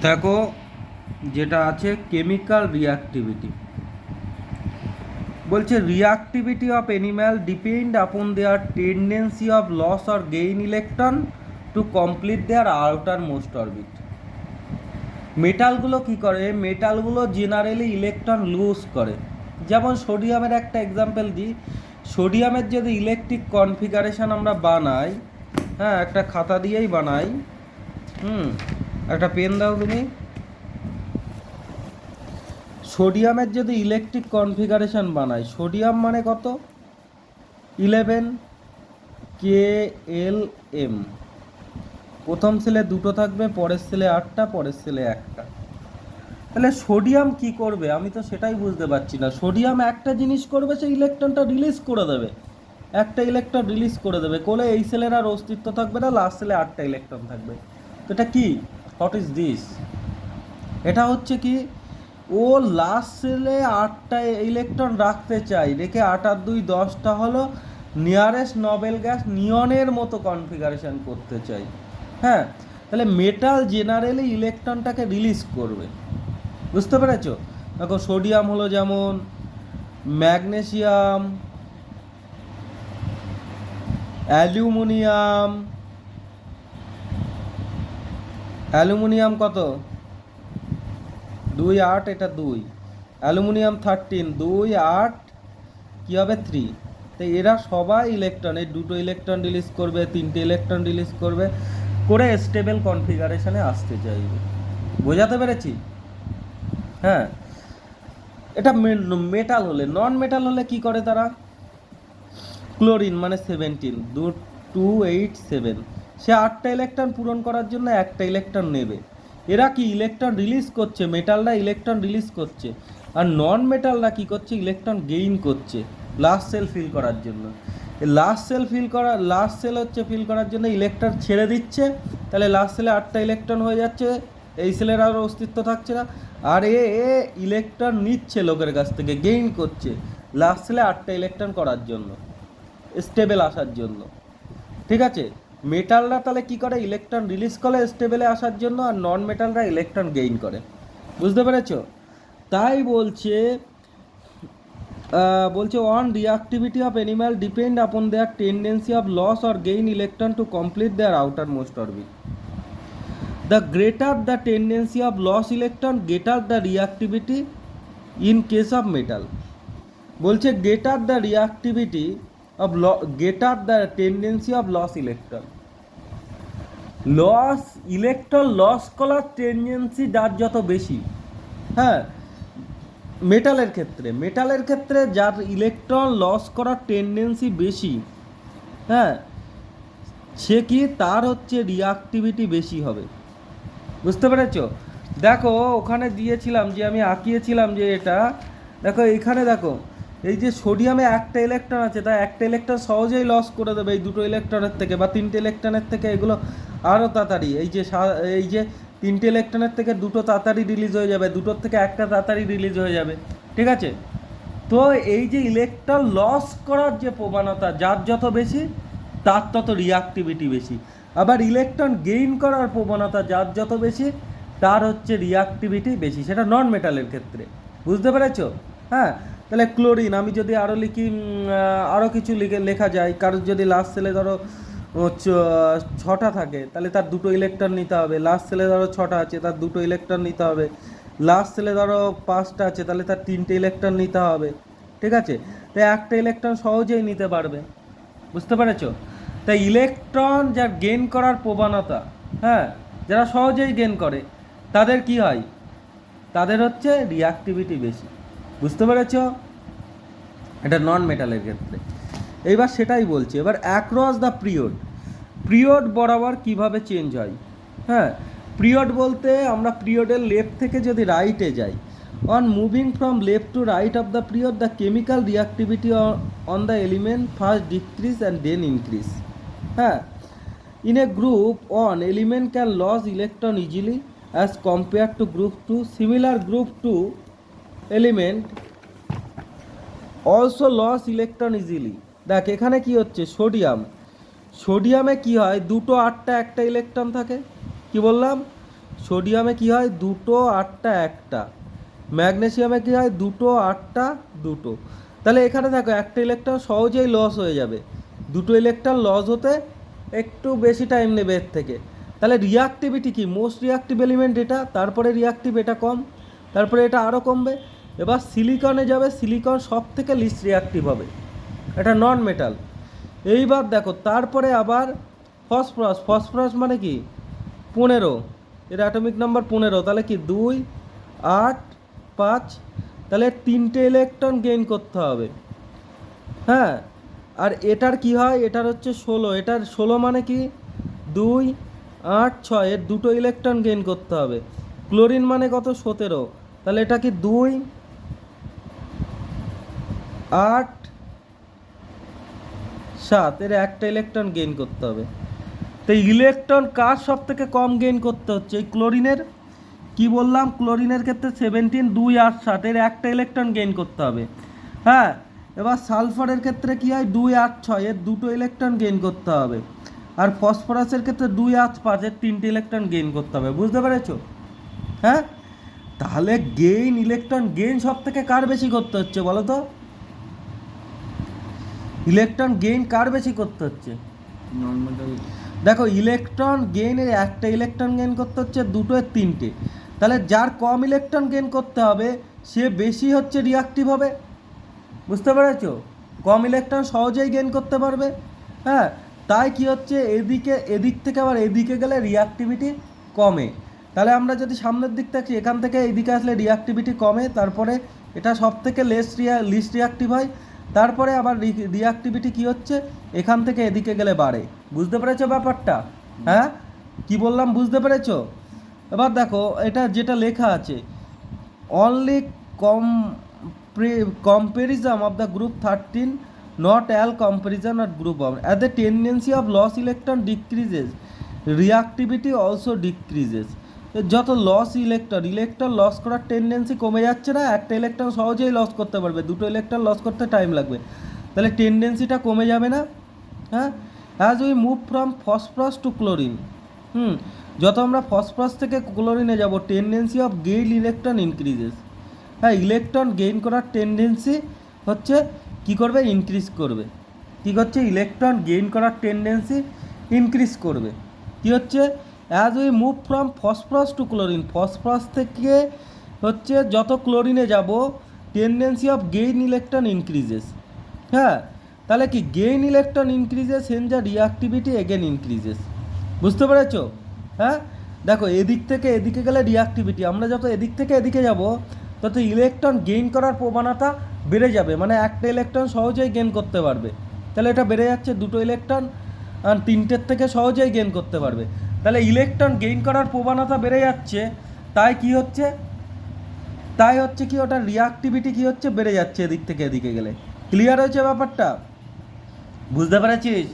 দেখো, যেটা আছে কেমিক্যাল রিঅ্যাক্টিভিটি, বলছে রিঅ্যাক্টিভিটি অফ অ্যানিম্যাল depend upon their tendency of loss or gain electron to complete their outermost orbit. মেটালগুলো কি করে? মেটালগুলো জেনারেলি ইলেকট্রন লুজ করে। যেমন সোডিয়ামের একটা এক্সাম্পল দিই। সোডিয়ামের যদি ইলেকট্রিক কনফিগারেশন আমরা বানাই, হ্যাঁ, একটা খাতা দিয়েই বানাই, একটা পেন দাও তুমি। সোডিয়ামের যদি ইলেকট্রিক কনফিগারেশন বানাই, সোডিয়াম মানে কত? 11 KLm। প্রথম সেলে দুটো থাকবে, পরের সেলে 8টা, পরের সেলে একটা। তাহলে সোডিয়াম কি করবে? আমি তো সেটাই বুঝতে পারছি না। সোডিয়াম একটা জিনিস করবে, সে ইলেকট্রনটা রিলিজ করে দেবে, একটা ইলেকট্রন রিলিজ করে দেবে, করে এই সেলের আর অস্তিত্ব থাকবে না, লাস্ট সেলে 8টা ইলেকট্রন থাকবে। তো এটা কি? What is this? এটা হচ্ছে কি, ও লাস্ট সেলে 8টা ইলেকট্রন রাখতে চাই, রেখে 8 আর 2 10টা হলো নিয়ারেস্ট নোবেল গ্যাস নিয়নের মতো কনফিগারেশন করতে চাই। হ্যাঁ, তাহলে মেটাল জেনারেলি ইলেকট্রনটাকে রিলিজ করবে। বুঝতে পেরেছ? দেখো, সোডিয়াম হলো যেমন ম্যাগনেসিয়াম, অ্যালুমিনিয়াম। অ্যালুমিনিয়াম কত? 2 8, এটা 2। অ্যালুমিনিয়াম 13, 2 8 কী হবে? 3। তো এরা সবাই ইলেকট্রন, এই দুটো ইলেকট্রন রিলিজ করবে, 3টে ইলেকট্রন রিলিজ করবে, করে স্টেবল কনফিগারেশনে আসতে চাইবে। বোঝাতে পেরেছি? হ্যাঁ, এটা মেটাল হলে। নন মেটাল হলে কি করে তারা? ক্লোরিন মানে 17, 287, সে 8টা ইলেকট্রন পূরণ করার জন্য একটা ইলেকট্রন নেবে। এরা কি ইলেকট্রন রিলিজ করছে? মেটালরা ইলেকট্রন রিলিজ করছে, আর নন মেটালরা কি করছে? ইলেকট্রন গেইন করছে লাস্ট সেল ফিল করার জন্য। লাস্ট সেল হচ্ছে ফিল করার জন্য ইলেকট্রন ছেড়ে দিচ্ছে, তাহলে লাস্ট সেলে 8টা ইলেকট্রন হয়ে যাচ্ছে, এই সেলের আর অস্তিত্ব থাকছে না। আর এ ইলেকট্রন নিচ্ছে লোকের কাছ থেকে, গেইন করছে লাস্ট সেলে 8টা ইলেকট্রন করার জন্য, স্টেবল আসার জন্য। ঠিক আছে? মেটালরা তাহলে কি করে? ইলেকট্রন রিলিজ করে স্টেবলে আসার জন্য, আর নন মেটালরা ইলেকট্রন গেইন করে। বুঝতে পেরেছো? তাই বলছে অন রিঅ্যাক্টিভিটি অফ অ্যানিম্যাল depend upon their tendency of loss or gain electron to complete their outermost orbit. The greater the tendency of loss electron, greater the reactivity in case of metal. বলছে greater the reactivity of greater the tendency of loss electron. Electron loss করার tendency যার যত বেশি, হ্যাঁ, মেটালের ক্ষেত্রে যার electron loss করার টেন্ডেন্সি বেশি, হ্যাঁ, সে কি, তার হচ্ছে রিঅ্যাক্টিভিটি বেশি হবে। বুঝতে পেরেছ? দেখো, ওখানে দিয়েছিলাম যে, আমি আঁকিয়েছিলাম যে এটা, দেখো এখানে দেখো, এই যে সোডিয়ামে একটা ইলেকট্রন আছে, তাই একটা ইলেকট্রন সহজেই লস করে দেবে এই দুটো ইলেকট্রনের থেকে, বা 3টে ইলেকট্রনের থেকে এগুলো আরও তাড়াতাড়ি। এই যে 3টে ইলেকট্রনের থেকে দুটো তাড়াতাড়ি রিলিজ হয়ে যাবে, দুটোর থেকে একটা তাড়াতাড়ি রিলিজ হয়ে যাবে। ঠিক আছে? তো এই যে ইলেকট্রন লস করার যে প্রবণতা যার যত বেশি, তার তত রিঅ্যাক্টিভিটি বেশি। আবার ইলেকট্রন গেইন করার প্রবণতা যার যত বেশি, তার হচ্ছে রিঅ্যাক্টিভিটি বেশি। সেটা নন মেটালের ক্ষেত্রে। বুঝতে পেরেছ? হ্যাঁ, তাহলে ক্লোরিন আমি যদি আরও লিখি, আরও কিছু লেখা যায়। কারোর যদি লাস্ট সেলে ধরো 6টা থাকে, তাহলে তার দুটো ইলেকট্রন নিতে হবে। লাস্ট সেলে ধরো 6টা আছে, তার দুটো ইলেকট্রন নিতে হবে। লাস্ট সেলে ধরো 5টা আছে, তাহলে তার 3টে ইলেকট্রন নিতে হবে। ঠিক আছে? তাই একটা ইলেকট্রন সহজেই নিতে পারবে। বুঝতে পেরেছ? তাই ইলেকট্রন যার গেইন করার প্রবণতা, হ্যাঁ, যারা সহজেই গেইন করে, তাদের কি হয়? তাদের হচ্ছে রিঅ্যাক্টিভিটি বেশি। বুঝতে পেরেছ? এটা নন মেটালের ক্ষেত্রে। এইবার সেটাই বলছি। এবার অ্যাক্রস দ্য পিরিয়ড বরাবর কিভাবে চেঞ্জ হয়। হ্যাঁ, পিরিয়ড বলতে আমরা পিরিয়ডের লেফট থেকে যদি রাইটে যাই, on moving from left to right of the period the chemical reactivity on the element first decrease and then increase. হ্যাঁ, in a group one element can lose electron easily as compare to group two. Similar group two element also lose electron easily. দেখ, এখানে কি হচ্ছে? সোডিয়ামে কি হয়? 2 8টা একটা electron থাকে। কি বললাম? সোডিয়ামে কি হয় 2টো 8টা একটা, ম্যাগনেসিয়ামে কি হয় 2টো 8টা 2টো। তাহলে এখানে দেখো একটা ইলেকট্রন সহজেই লস হয়ে যাবে, 2টো ইলেকট্রন লস হতে একটু বেশি টাইম নেবে এর থেকে। তাহলে রিয়াক্টিভিটি কি, মোস্ট রিয়াক্টিভ এলিমেন্ট এটা, তারপরে রিয়াক্টিভ এটা কম, তারপরে এটা আরও কমবে। এবার সিলিকনে যাবে, সিলিকন সব থেকে লিস্ট রিয়াক্টিভ হবে, এটা নন মেটাল। এইবার দেখো তারপরে আবার ফসফরাস, ফসফরাস মানে কি 15, এর অ্যাটমিক নাম্বার 15, তাহলে কি 2 8 5, তাহলে 3টে ইলেকট্রন গেইন করতে হবে। হ্যাঁ, আর এটার কি হয়, এটার হচ্ছে 16, এটার 16 মানে কি 2 8 6, এর 2টো ইলেকট্রন গেইন করতে হবে। ক্লোরিন মানে কত 17, তাহলে এটা কি 2 8 7, এর একটা ইলেকট্রন গেইন করতে হবে। তো ইলেকট্রন কার সব থেকে কম গেইন করতে হচ্ছে, এই ক্লোরিনের। কি বললাম, ক্লোরিনের ক্ষেত্রে 17 2 8 7, এর একটা ইলেকট্রন গেইন করতে হবে। হ্যাঁ, এবার সালফারের ক্ষেত্রে কি হয় 2 8 6, এর 2টো ইলেকট্রন গেইন করতে হবে। আর ফসফরাসের ক্ষেত্রে 2 8 5, এর 3টে ইলেকট্রন গেইন করতে হবে। বুঝতে পেরেছো? হ্যাঁ, তাহলে গেইন, ইলেকট্রন গেইন সব থেকে কার বেশি করতে হচ্ছে বলো তো? ইলেকট্রন গেইন কার বেশি করতে হচ্ছে? দেখো ইলেকট্রন গেইনের একটা ইলেকট্রন গেইন করতে হচ্ছে, 2টো এর 3টে। তাহলে যার কম ইলেকট্রন গেইন করতে হবে সে বেশি হচ্ছে রিয়াক্টিভ হবে। বুঝতে পেরেছো? কম ইলেকট্রন সহজেই গেইন করতে পারবে। হ্যাঁ, তাই কি হচ্ছে, এদিক থেকে আবার এদিকে গেলে রিয়াক্টিভিটি কমে। তাহলে আমরা যদি সামনের দিক থাকি, এখান থেকে এইদিকে আসলে রিয়াক্টিভিটি কমে, তারপরে এটা সব থেকে লিস্ট রিয়াক্টিভ হয়, তারপরে আবার রিয়াক্টিভিটি কি হচ্ছে, এখান থেকে এদিকে গেলে বাড়ে। বুঝতে পেরেছো ব্যাপারটা? হ্যাঁ, কি বললাম বুঝতে পেরেছো? এবার দেখো এটা যেটা লেখা আছে, only comparison of the group 13, not all comparison at group 1. As the tendency of loss electron decreases, reactivity also decreases. যত লস ইলেকট্রন লস করার টেন্ডেন্সি কমে যাচ্ছে না, একটা ইলেকট্রন সহজেই লস করতে পারবে, 2টো ইলেকট্রন লস করতে টাইম লাগবে, তাহলে টেন্ডেন্সিটা কমে যাবে না? হ্যাঁ, as we move from phosphorus to chlorine, যত আমরা ফসফরাস থেকে ক্লোরিনে যাব, tendency of gain electron increases. হ্যাঁ, ইলেকট্রন গেইন করার টেন্ডেন্সি হচ্ছে কি করবে, ইনক্রিজ করবে। কী করছে, ইলেকট্রন গেইন করার টেন্ডেন্সি ইনক্রিজ করবে। কি হচ্ছে, as we move from phosphorus to chlorine, phosphorus থেকে হচ্ছে যত ক্লোরিনে যাব, tendency of gain electron increases. হ্যাঁ, তাহলে কি গেইন ইলেকট্রন ইনক্রিজেস, হেন যা রিয়াক্টিভিটি এগেন ইনক্রিজেস। বুঝতে পেরেছো? হ্যাঁ, দেখো এদিক থেকে এদিকে গেলে রিয়াক্টিভিটি, আমরা যত এদিক থেকে এদিকে যাব তত ইলেকট্রন গেইন করার প্রবণতা বেড়ে যাবে, মানে একটা ইলেকট্রন সহজেই গেইন করতে পারবে। তাহলে এটা বেড়ে যাচ্ছে, 2টো ইলেকট্রন আর 3টের থেকে সহজেই গেইন করতে পারবে। তাহলে ইলেকট্রন গেইন করার প্রবণতা বেড়ে যাচ্ছে, তাই কি হচ্ছে, কি ওটা রিয়াক্টিভিটি কি হচ্ছে, বেড়ে যাচ্ছে এদিক থেকে এদিকে গেলে। ক্লিয়ার হয়েছে ব্যাপারটা? বুঝতে পেরেছিস?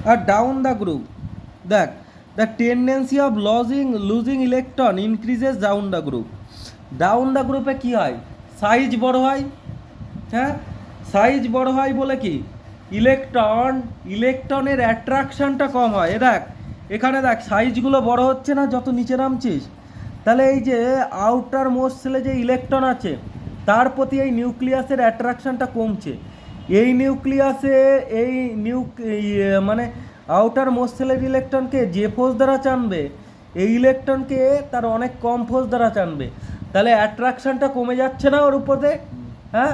আর ডাউন দ্য গ্রুপ, দেখ the tendency of losing electron increases down the group. Down the গ্রুপে কী হয়, সাইজ বড় হয়। হ্যাঁ, সাইজ বড় হয় বলে কি, ইলেকট্রনের অ্যাট্রাকশানটা কম হয়। দেখ এখানে দেখ সাইজগুলো বড় হচ্ছে না যত নিচে নামছিস, তাহলে এই যে আউটার মোস্ট সেলে যে ইলেকট্রন আছে তার প্রতি এই নিউক্লিয়াসের অ্যাট্রাকশানটা কমছে। এই নিউক্লিয়াসে মানে আউটার মোস্ট সেলের ইলেকট্রনকে যে ফোর্স দ্বারা টানবে, এই ইলেকট্রনকে তার অনেক কম ফোর্স দ্বারা টানবে, তাহলে অ্যাট্রাকশানটা কমে যাচ্ছে না ওর উপরে। হ্যাঁ,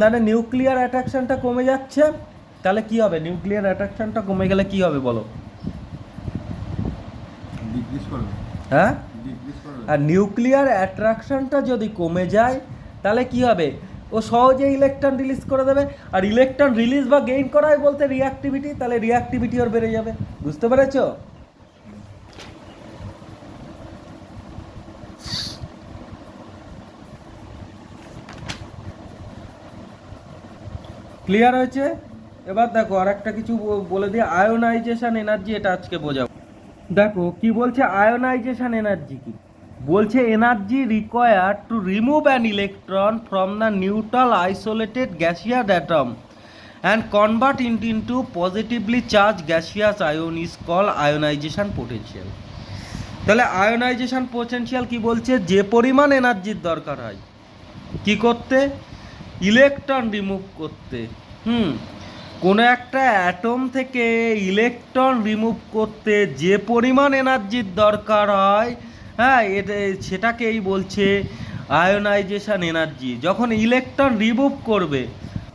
মানে নিউক্লিয়ার অ্যাট্রাকশানটা কমে যাচ্ছে, তাহলে কি হবে, নিউক্লিয়ার অ্যাট্রাকশানটা কমে গেলে কি হবে বলো? হ্যাঁ, আর নিউক্লিয়ার অ্যাট্রাকশানটা যদি কমে যায় তাহলে কি হবে, ও সহজে ইলেকট্রন রিলিজ করে দেবে। আর ইলেকট্রন রিলিজ বা গেইন করাই বলতে রিয়াক্টিভিটি, তাহলে রিয়াক্টিভিটি ওর বেড়ে যাবে। বুঝতে পেরেছো? ক্লিয়ার হয়েছে? এবার দেখো আর একটা কিছু বলে দিই, আয়োনাইজেশন এনার্জি, এটা আজকে বোঝাবো। দেখো কি বলছে, আয়োনাইজেশন এনার্জি কি বলছে, energy required to remove an electron from the neutral isolated gaseous atom and convert it into positively charged gaseous ion is called ionization potential. তাহলে আয়োনাইজেশন পোটেনশিয়াল কি বলছে, যে পরিমাণ এনার্জির দরকার হয় কি করতে, ইলেকট্রন রিমুভ করতে। কোনো একটা অ্যাটম থেকে ইলেকট্রন রিমুভ করতে যে পরিমাণ এনার্জির দরকার হয়, হ্যাঁ, সেটাকেই বলছে আয়োনাইজেশন এনার্জি। যখন ইলেকট্রন রিমুভ করবে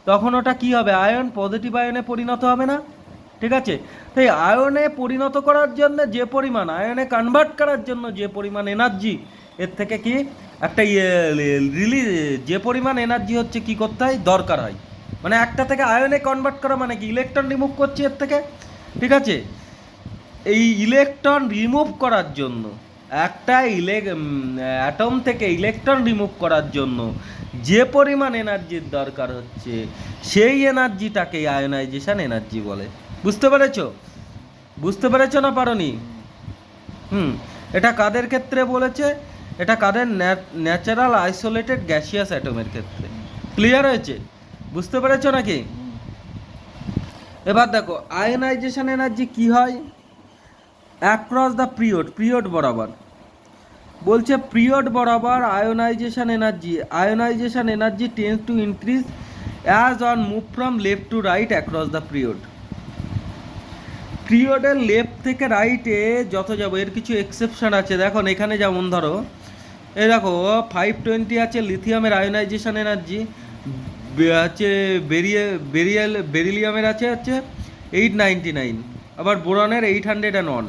তখন ওটা কি হবে, আয়ন, পজিটিভ আয়নে পরিণত হবে না, ঠিক আছে। তো এই আয়নে পরিণত করার জন্য যে পরিমাণ, আয়নে কনভার্ট করার জন্য যে পরিমাণ এনার্জি এর থেকে কি একটা রিলিজ, যে পরিমাণ এনার্জি হচ্ছে কি করতে হয়, দরকার হয়, মানে একটা থেকে আয়নে কনভার্ট করা মানে কি ইলেকট্রন রিমুভ করছি এর থেকে, ঠিক আছে। এই ইলেকট্রন রিমুভ করার জন্য, একটা অ্যাটম থেকে ইলেকট্রন রিমুভ করার জন্য যে পরিমাণ এনার্জির দরকার হচ্ছে সেই এনার্জিটাকে আয়োনাইজেশন এনার্জি বলে। বুঝতে পেরেছো? বুঝতে পেরেছো না পারোনি? এটা কাদের ক্ষেত্রে বলেছে, এটা কাদের, ন্যাচারাল আইসোলেটেড গ্যাসিয়াস অ্যাটমের ক্ষেত্রে। ক্লিয়ার হয়েছে? বুঝতে পেরেছো নাকি? এবার দেখো আয়োনাইজেশন এনার্জি কি হয় অ্যাক্রস দ্য পিরিয়ড বরাবর। বলছে পিরিয়ড বরাবর ionisation energy tends to increase as on move from left to right across the পিরিয়ডের লেফট থেকে রাইটে যত যাবো, এর কিছু এক্সেপশন আছে। দেখো এখানে যেমন ধরো এই দেখো 520 আছে লিথিয়ামের আয়োনাইজেশন এনার্জি, হচ্ছে বেরিলিয়ামের আছে হচ্ছে 899, আবার বোরনের 801।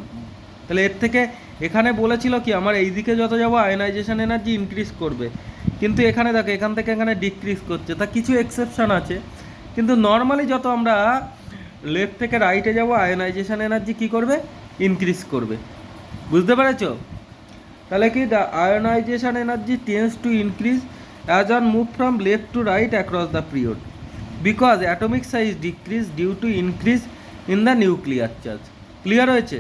তাহলে এর থেকে এখানে বলেছিল কি আমার এই দিকে যত যাবো আয়োনাইজেশন এনার্জি ইনক্রিজ করবে, কিন্তু এখানে দেখো এখান থেকে এখানে ডিক্রিজ করছে। তা কিছু এক্সেপশন আছে, কিন্তু নর্মালি যত আমরা লেফট থেকে রাইটে যাব আয়োনাইজেশন এনার্জি কি করবে, ইনক্রিজ করবে। বুঝতে পেরেছো? তাহলে কি the ionization energy tends to increase as on move from left to right across the period because atomic size decrease due to increase in the nuclear charge. Clear হয়েছে?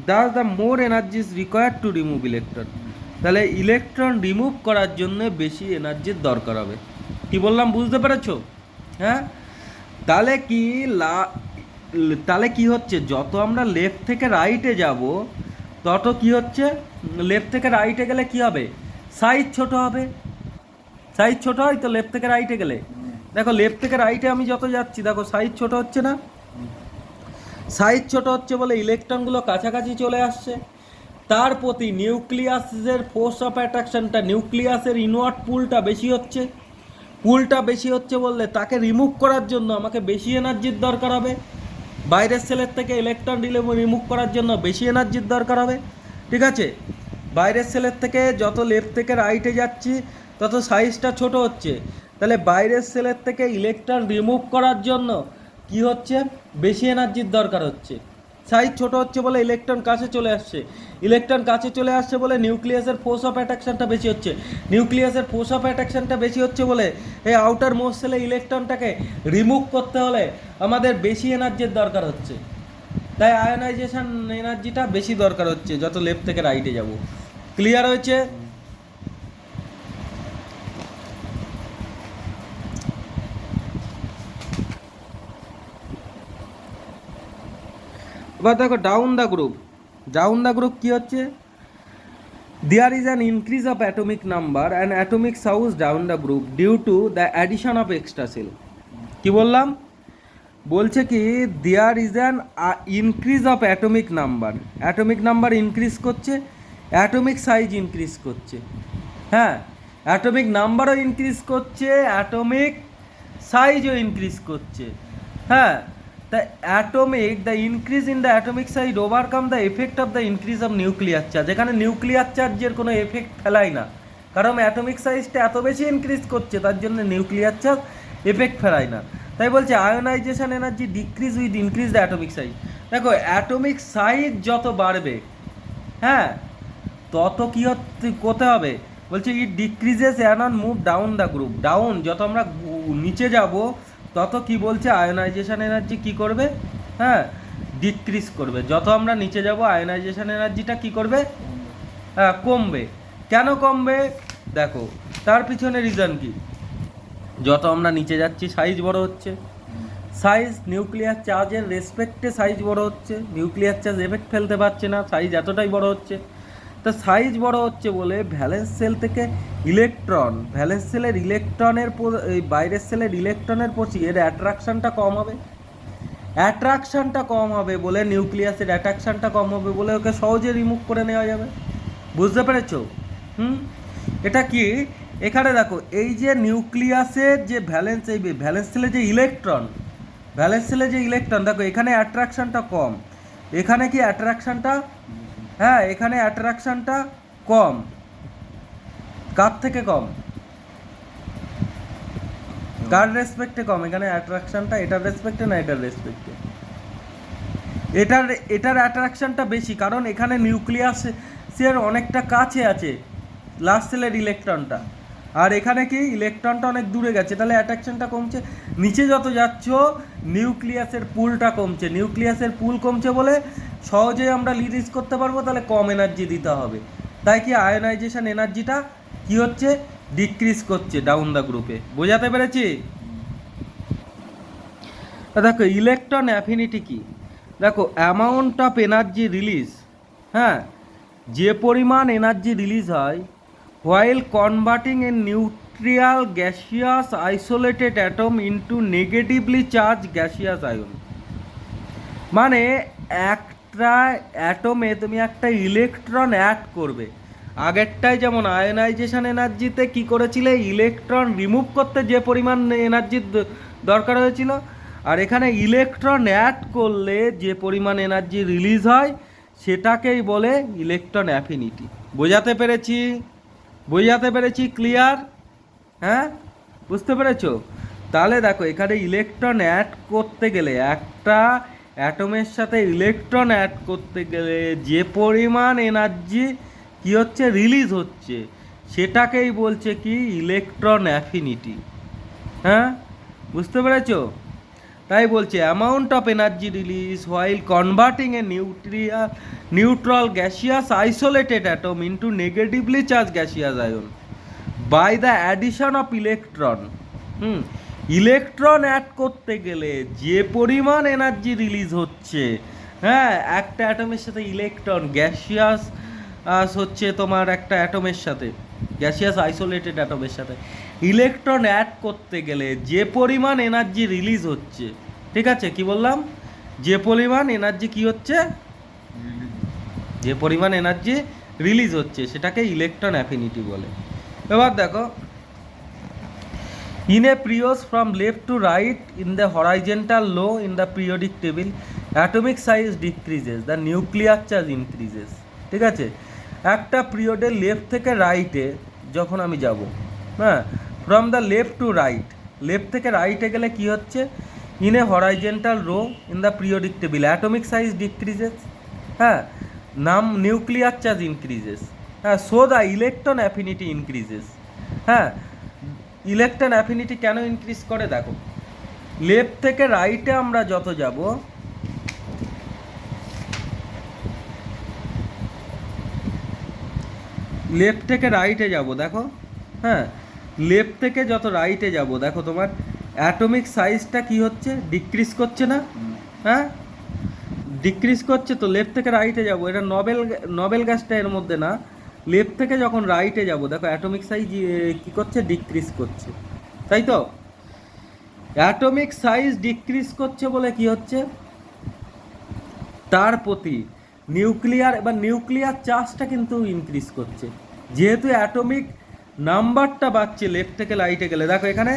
Thus the more energy is required to remove electron. তাহলে electron remove করার জন্য বেশি এনার্জির দরকার হবে। কি বললাম বুঝতে পেরেছো? হ্যাঁ, তাহলে কি হচ্ছে, যত আমরা লেফট থেকে রাইটে যাব তত কি হচ্ছে, লেফট থেকে রাইটে গেলে কি হবে, সাইজ ছোট হবে। সাইজ ছোট হয় তো লেফট থেকে রাইটে গেলে। দেখো লেফট থেকে রাইটে আমি যত যাচ্ছি দেখো সাইজ ছোট হচ্ছে না, সাইজ ছোট হচ্ছে বলে ইলেকট্রনগুলো কাছাকাছি চলে আসছে। তার প্রতি নিউক্লিয়াসের ফোর্স অফ অ্যাট্রাকশনটা, নিউক্লিয়াসের ইনওয়ার্ড পুলটা বেশি হচ্ছে। পুলটা বেশি হচ্ছে বললে তাকে রিমুভ করার জন্য আমাকে বেশি এনার্জির দরকার হবে। বাইরের সেলের থেকে ইলেকট্রন রিমুভ করার জন্য বেশি এনার্জির দরকার হবে, ঠিক আছে। বাইরের সেলের থেকে যত লেফট থেকে রাইটে যাচ্ছি তত সাইজটা ছোট হচ্ছে, তাহলে বাইরের সেলের থেকে ইলেকট্রন রিমুভ করার জন্য কি হচ্ছে, বেশি এনার্জির দরকার হচ্ছে। সাইজ ছোট হচ্ছে বলে ইলেকট্রন কাছে চলে আসছে, ইলেকট্রন কাছে চলে আসছে বলে নিউক্লিয়াসের ফোর্স অফ অ্যাট্রাকশনটা বেশি হচ্ছে, নিউক্লিয়াসের ফোর্স অফ অ্যাট্রাকশনটা বেশি হচ্ছে বলে এই আউটার মোস্ট সেলে ইলেকট্রনটাকে রিমুভ করতে হলে আমাদের বেশি এনার্জির দরকার হচ্ছে। তাই আয়োনাইজেশন এনার্জিটা বেশি দরকার হচ্ছে যত লেফট থেকে রাইটে যাব। ক্লিয়ার হয়েছে? এবার দেখো ডাউন দ্য গ্রুপ কি হচ্ছে, there is an increase of atomic number and atomic size down the group due to the addition of extra shell. কি বললাম, বলছে কি there is an increase of atomic number increase করছে, atomic size increase করছে। হ্যাঁ, atomic নাম্বারও increase করছে, atomic সাইজও ইনক্রিজ করছে। হ্যাঁ, the increase in the atomic size overcome the effect of the increase of nuclear charge. এখানে নিউক্লিয়ার চার্জের কোনো এফেক্ট ফেলায় না, কারণ অ্যাটমিক সাইজটা এত বেশি ইনক্রিজ করছে তার জন্য নিউক্লিয়ার চার্জ এফেক্ট ফেলায় না। তাই বলছে ionization energy decrease with increase the atomic size. দেখো অ্যাটমিক সাইজ যত বাড়বে, হ্যাঁ, তত কি করতে হবে, বলছে it decreases and on move down the group. Down যত আমরা নিচে যাব তত কি বলছে আয়োনাইজেশন এনার্জি কি করবে, হ্যাঁ, ডিক্রিজ করবে। যত আমরা নিচে যাব আয়োনাইজেশন এনার্জিটা কি করবে, হ্যাঁ, কমবে। কেন কমবে দেখো, তার পিছনে রিজন কি, যত আমরা নিচে যাচ্ছি সাইজ বড় হচ্ছে, সাইজ নিউক্লিয়ার চার্জের রেসপেক্টে সাইজ বড় হচ্ছে, নিউক্লিয়ার চার্জ এফেক্ট ফেলতে পারছে না, সাইজ এতটাই বড় হচ্ছে। তো সাইজ বড় হচ্ছে বলে ভ্যালেন্স সেল থেকে ইলেকট্রন, ভ্যালেন্স সেলের ইলেকট্রনের এই বাইরের সেলের ইলেকট্রনের প্রতি এর অ্যাট্রাকশনটা কম হবে। অ্যাট্রাকশনটা কম হবে বলে নিউক্লিয়াসের অ্যাট্রাকশনটা কম হবে বলে ওকে সহজে রিমুভ করে নেওয়া যাবে। বুঝতে পেরেছো? এটা কি, এখানে দেখো এই যে নিউক্লিয়াসের যে ভ্যালেন্স, এই ভ্যালেন্স সেলে যে ইলেকট্রন, ভ্যালেন্স সেলে যে ইলেকট্রন, দেখো এখানে অ্যাট্রাকশনটা কম, এখানে কি অ্যাট্রাকশনটা, হ্যাঁ এখানে অ্যাট্রাকশনটা কম। কার থেকে কম? কার রেসপেক্টে কম? এখানে অ্যাট্রাকশনটা এটার রেসপেক্টে না এটার রেসপেক্টে? এটার অ্যাট্রাকশনটা বেশি, কারণ এখানে নিউক্লিয়াসের অনেকটা কাছে আছে লাস্ট সেলের ইলেকট্রনটা, আর এখানে কি ইলেকট্রনটা অনেক দূরে গেছে, তাহলে অ্যাট্রাকশনটা কমছে। নিচে যত যাচ্ছ নিউক্লিয়াসের পুলটা কমছে, নিউক্লিয়াসের পুল কমছে বলে সহজেই আমরা রিলিজ করতে পারবো, তাহলে কম এনার্জি দিতে হবে। তাই কি আয়নাইজেশন এনার্জিটা কি হচ্ছে, ডিক্রিজ করছে ডাউন দ্য গ্রুপে। বোঝাতে পেরেছি? দেখো ইলেকট্রন অ্যাফিনিটি কি, দেখো অ্যামাউন্ট অফ এনার্জি রিলিজ, হ্যাঁ যে পরিমাণ এনার্জি রিলিজ হয় while converting a neutral gaseous isolated atom into negatively charge gaseous ion. মানে একটা অ্যাটমে তুমি একটা ইলেকট্রন অ্যাড করবে, আগেরটাই যেমন আয়নাইজেশন এনার্জিতে কি করেছিলে, ইলেকট্রন রিমুভ করতে যে পরিমাণ এনার্জির দরকার হয়েছিল, আর এখানে ইলেকট্রন অ্যাড করলে যে পরিমাণ এনার্জি রিলিজ হয় সেটাকেই বলে ইলেকট্রন অ্যাফিনিটি। বোঝাতে পেরেছি? বোঝাতে পেরেছি? ক্লিয়ার? হ্যাঁ বুঝতে পেরেছো? তাহলে দেখো এখানে ইলেকট্রন অ্যাড করতে গেলে, একটা অ্যাটমের সাথে ইলেকট্রন অ্যাড করতে গেলে যে পরিমাণ এনার্জি কি হচ্ছে, রিলিজ হচ্ছে, সেটাকেই বলছে কি ইলেকট্রন অ্যাফিনিটি। হ্যাঁ বুঝতে পেরেছো? তাই বলছে amount of energy release while converting a neutral gaseous isolated atom into negatively charge gaseous ion by the addition of electron. Electron add করতে গেলে যে পরিমাণ এনার্জি রিলিজ হচ্ছে, হ্যাঁ একটা অ্যাটমের সাথে ইলেকট্রন গ্যাসিয়াস হচ্ছে তোমার একটা অ্যাটমের সাথে, গ্যাসিয়াস আইসোলেটেড অ্যাটমের সাথে ইলেকট্রন অ্যাড করতে গেলে যে পরিমাণ এনার্জি রিলিজ হচ্ছে, ঠিক আছে কি বললাম, যে পরিমাণ এনার্জি কি হচ্ছে, যে পরিমাণ এনার্জি রিলিজ হচ্ছে সেটাকে ইলেকট্রন অ্যাফিনিটি বলে। এবার দেখো in a prios from left to right in the horizontal low in the periodic table atomic size decreases, the nuclear charge increases। ঠিক আছে, একটা পিরিয়ডের লেফট থেকে রাইটে যখন আমি যাব, হ্যাঁ from the left to right, left থেকে রাইটে গেলে কি হচ্ছে, in a horizontal rho in the periodic table atomic size decreases, হ্যাঁ নিউক্লিয়ার চার্জ ইনক্রিজেস, হ্যাঁ so the electron affinity increases. হ্যাঁ ইলেকট্রন অ্যাফিনিটি কেন ইনক্রিজ করে, দেখো লেফট থেকে রাইটে আমরা যত যাব, লেফট থেকে রাইটে যাব, দেখো হ্যাঁ লেফট থেকে যত রাইটে যাব দেখো তোমার অ্যাটমিক সাইজটা কি হচ্ছে, ডিক্রিজ করছে না, হ্যাঁ ডিক্রিজ করছে। তো লেফট থেকে রাইটে যাব, এটা নবেল গ্যাসটা এর মধ্যে না, লেফট থেকে যখন রাইটে যাব দেখো অ্যাটমিক সাইজ কি করছে, ডিক্রিজ করছে, তাই তো অ্যাটমিক সাইজ ডিক্রিজ করছে বলে কি হচ্ছে, তার প্রতি নিউক্লিয়ার চার্জটা কিন্তু ইনক্রিজ করছে, যেহেতু অ্যাটমিক নাম্বারটা বাড়ছে লেফট থেকে রাইটে গেলে। দেখো এখানে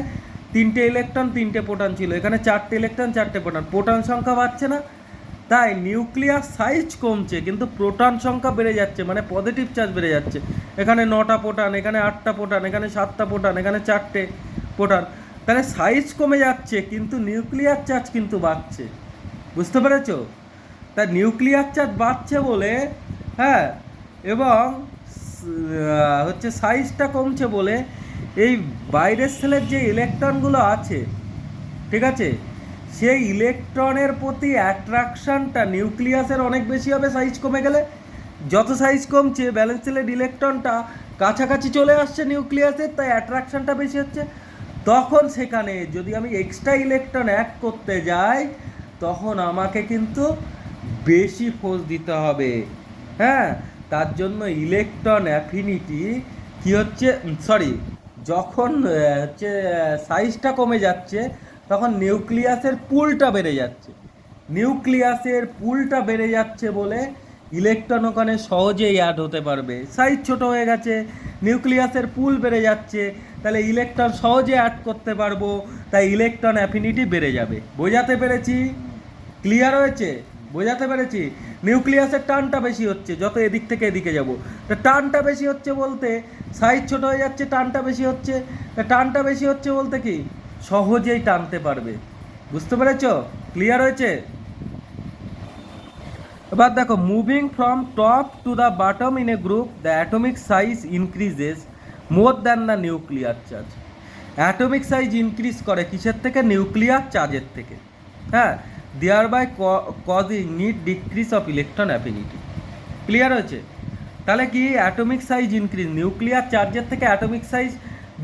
3টে ইলেকট্রন 3টে প্রোটন ছিল, এখানে 4টে ইলেকট্রন 4টে প্রোটন, প্রোটন সংখ্যা বাড়ছে না, তাই নিউক্লিয়ার সাইজ কমছে কিন্তু প্রোটন সংখ্যা বেড়ে যাচ্ছে, মানে পজিটিভ চার্জ বেড়ে যাচ্ছে। এখানে 9টা প্রোটন, এখানে 8টা প্রোটন, এখানে 7টা প্রোটন, এখানে 4টে প্রোটন, তাহলে সাইজ কমে যাচ্ছে কিন্তু নিউক্লিয়ার চার্জ কিন্তু বাড়ছে। বুঝতে পেরেছো? তাই নিউক্লিয়ার চার্জ বাড়ছে বলে, হ্যাঁ এবং হচ্ছে সাইজটা কমছে বলে এই বাইরের সেলের যে ইলেকট্রনগুলো আছে, ঠিক আছে সেই ইলেকট্রনের প্রতি অ্যাট্রাকশনটা নিউক্লিয়াসের অনেক বেশি হবে সাইজ কমে গেলে। যত সাইজ কমছে ভ্যালেন্স সেলের ইলেকট্রনটা কাছাকাছি চলে আসছে নিউক্লিয়াসের, তাই অ্যাট্রাকশনটা বেশি হচ্ছে। তখন সেখানে যদি আমি এক্সট্রা ইলেকট্রন অ্যাড করতে যাই তখন আমাকে কিন্তু বেশি ফোর্স দিতে হবে। হ্যাঁ, তার জন্য ইলেকট্রন অ্যাফিনিটি কি হচ্ছে, সরি, যখন হচ্ছে সাইজটা কমে যাচ্ছে তখন নিউক্লিয়াসের পুলটা বেড়ে যাচ্ছে। নিউক্লিয়াসের পুলটা বেড়ে যাচ্ছে বলে ইলেকট্রন ওখানে সহজেই অ্যাড হতে পারবে। সাইজ ছোট হয়ে গেছে, নিউক্লিয়াসের পুল বেড়ে যাচ্ছে, তাহলে ইলেকট্রন সহজে অ্যাড করতে পারবো, তাই ইলেকট্রন অ্যাফিনিটি বেড়ে যাবে। বোঝাতে পেরেছি? ক্লিয়ার হয়েছে? বোঝাতে পেরেছি? নিউক্লিয়াসের টানটা বেশি হচ্ছে যত এদিক থেকে এদিকে যাব, তা টানটা বেশি হচ্ছে বলতে সাইজ ছোট হয়ে যাচ্ছে, টানটা বেশি হচ্ছে। তা টানটা বেশি হচ্ছে বলতে কি সহজেই টানতে পারবে। বুঝতে পেরেছ? ক্লিয়ার হয়েছে? এবার দেখো, moving from top to the bottom in a group the atomic size increases more than the nuclear charge. Atomic size increase করে কিসের থেকে? নিউক্লিয়ার চার্জের থেকে। হ্যাঁ, thereby causing need decrease of electron affinity. Clear হয়েছে? তাহলে কি atomic size increase, nuclear চার্জের থেকে অ্যাটমিক সাইজ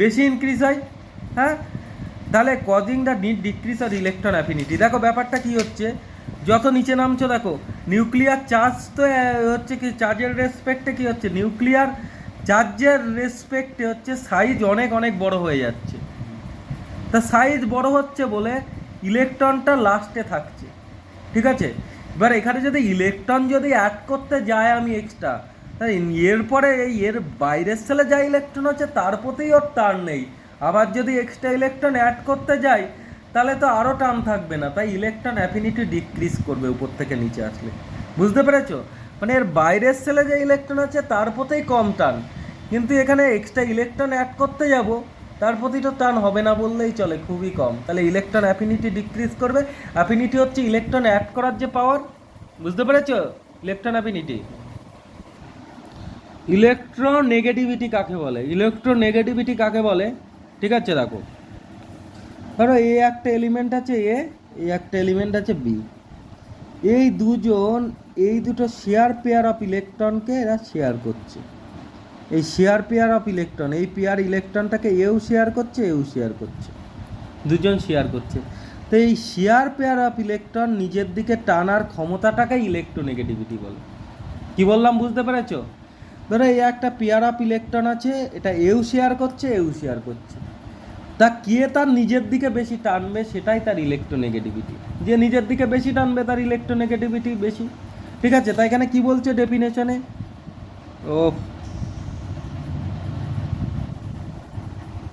বেশি ইনক্রিজ হয়। হ্যাঁ, তাহলে causing the need decrease of electron affinity. দেখো ব্যাপারটা কি হচ্ছে, যত নিচে নামছো দেখো নিউক্লিয়ার চার্জ তো হচ্ছে কি চার্জের রেসপেক্টে কি হচ্ছে, নিউক্লিয়ার চার্জের রেসপেক্টে হচ্ছে সাইজ অনেক অনেক বড় হয়ে যাচ্ছে। তা সাইজ বড় হচ্ছে বলে ইলেকট্রনটা লাস্টে থাকছে। ঠিক আছে, এবার এখানে যদি ইলেকট্রন যদি অ্যাড করতে যায় আমি এক্সট্রা, তাহলে এরপরে এর বাইরের সেলে যা ইলেকট্রন হচ্ছে তার প্রতিই ওর টান নেই। আবার যদি এক্সট্রা ইলেকট্রন অ্যাড করতে যাই তাহলে তো আরও টান থাকবে না, তাই ইলেকট্রন অ্যাফিনিটি ডিক্রিজ করবে উপর থেকে নিচে আসলে। বুঝতে পেরেছো? মানে এর বাইরের সেলে যে ইলেকট্রন আছে তার প্রতিই কম টান, কিন্তু এখানে এক্সট্রা ইলেকট্রন অ্যাড করতে যাব তার প্রতি তো টান হবে না বললেই চলে, খুবই কম। তাহলে ইলেকট্রন অ্যাফিনিটি ডিক্রিজ করবে। অ্যাফিনিটি হচ্ছে ইলেকট্রন অ্যাড করার যে পাওয়ার। বুঝতে পেরেছো? Electron affinity. ইলেকট্রোনেগেটিভিটি কাকে বলে? ইলেকট্রোনেগেটিভিটি কাকে বলে? ঠিক আছে, দেখো ধরো এ একটা এলিমেন্ট আছে এ, এই একটা এলিমেন্ট আছে বি, এই দুজন এই দুটো শেয়ার পেয়ার অফ ইলেকট্রনকে এরা শেয়ার করছে। এই শেয়ার পেয়ার অফ ইলেকট্রন, এই পেয়ার ইলেকট্রনটাকে এও শেয়ার করছে এও শেয়ার করছে, দুজন শেয়ার করছে। তো এই শেয়ার পেয়ার অফ ইলেকট্রন নিজের দিকে টানার ক্ষমতাটাকে ইলেকট্রোনেগেটিভিটি বলে। কি বললাম বুঝতে পেরেছো? ধরো এই একটা পেয়ার অফ ইলেকট্রন আছে, এটা এও শেয়ার করছে এও শেয়ার করছে, তা কে তার নিজের দিকে বেশি টানবে সেটাই তার ইলেকট্রোনেগেটিভিটি। যে নিজের দিকে বেশি টানবে তার ইলেকট্রোনেগেটিভিটি বেশি। ঠিক আছে, তাই এখানে কি বলছে ডেফিনেশনে? ও